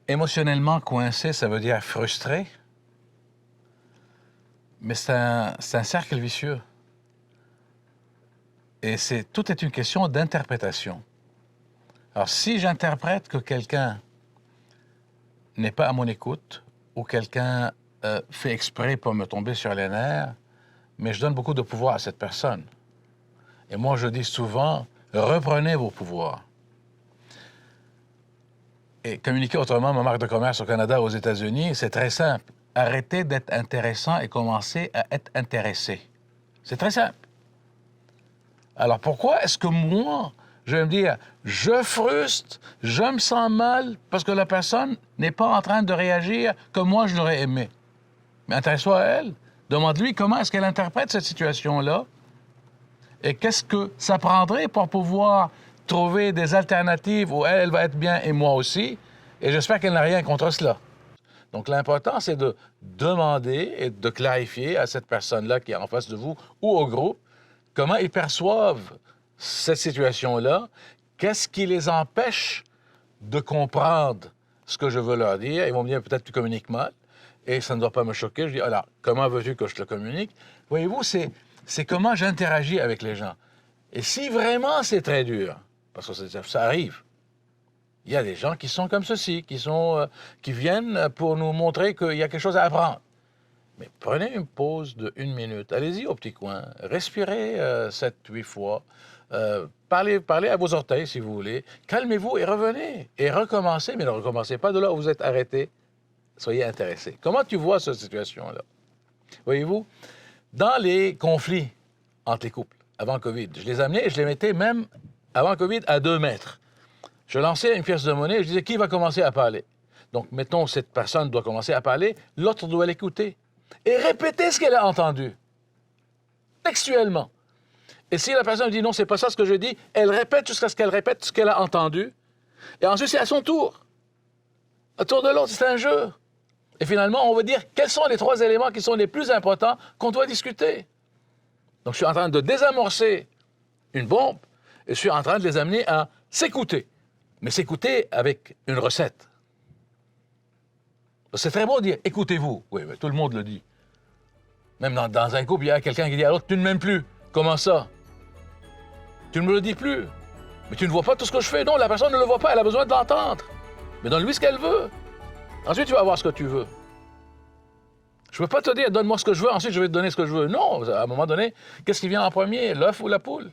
Émotionnellement coincé, ça veut dire frustré. Mais c'est un cercle vicieux. Et tout est une question d'interprétation. Alors, si j'interprète que quelqu'un n'est pas à mon écoute, ou quelqu'un fait exprès pour me tomber sur les nerfs, mais je donne beaucoup de pouvoir à cette personne. Et moi, je dis souvent, reprenez vos pouvoirs. Et communiquer autrement ma marque de commerce au Canada, aux États-Unis, c'est très simple. Arrêtez d'être intéressant et commencez à être intéressé. C'est très simple. Alors pourquoi est-ce que moi, je vais me dire, je frustre, je me sens mal parce que la personne n'est pas en train de réagir comme moi je l'aurais aimé? Mais intéresse-toi à elle. Demande-lui comment est-ce qu'elle interprète cette situation-là et qu'est-ce que ça prendrait pour pouvoir trouver des alternatives où elle va être bien et moi aussi. Et j'espère qu'elle n'a rien contre cela. Donc l'important, c'est de demander et de clarifier à cette personne-là qui est en face de vous ou au groupe comment ils perçoivent cette situation-là, qu'est-ce qui les empêche de comprendre ce que je veux leur dire. Ils vont me dire peut-être que tu communiques mal et ça ne doit pas me choquer. Je dis alors, comment veux-tu que je te communique? Voyez-vous, c'est comment j'interagis avec les gens. Et si vraiment c'est très dur, parce que ça arrive, il y a des gens qui sont comme ceci, qui viennent pour nous montrer qu'il y a quelque chose à apprendre. Mais prenez une pause de 1 minute, allez-y au petit coin, respirez 7-8 fois, parlez à vos orteils si vous voulez, calmez-vous et revenez, et recommencez, mais ne recommencez pas de là où vous êtes arrêté, soyez intéressé. Comment tu vois cette situation-là? Voyez-vous, dans les conflits entre les couples, avant COVID, je les amenais et je les mettais même, avant COVID, à 2 mètres. Je lançais une pièce de monnaie et je disais, qui va commencer à parler? Donc, mettons, cette personne doit commencer à parler, l'autre doit l'écouter et répéter ce qu'elle a entendu, textuellement. Et si la personne dit, non, c'est pas ça ce que je dis, elle répète jusqu'à ce qu'elle répète ce qu'elle a entendu. Et ensuite, c'est à son tour. Au tour de l'autre, c'est un jeu. Et finalement, on va dire, quels sont les 3 éléments qui sont les plus importants qu'on doit discuter? Donc, je suis en train de désamorcer une bombe et je suis en train de les amener à s'écouter. Mais s'écouter avec une recette. C'est très beau de dire « écoutez-vous ». Oui, mais tout le monde le dit. Même dans un couple, il y a quelqu'un qui dit « alors tu ne m'aimes plus ». Comment ça? Tu ne me le dis plus. Mais tu ne vois pas tout ce que je fais. Non, la personne ne le voit pas, elle a besoin de l'entendre. Mais donne-lui ce qu'elle veut. Ensuite, tu vas avoir ce que tu veux. Je ne peux pas te dire « donne-moi ce que je veux, ensuite je vais te donner ce que je veux ». Non, à un moment donné, qu'est-ce qui vient en premier, l'œuf ou la poule?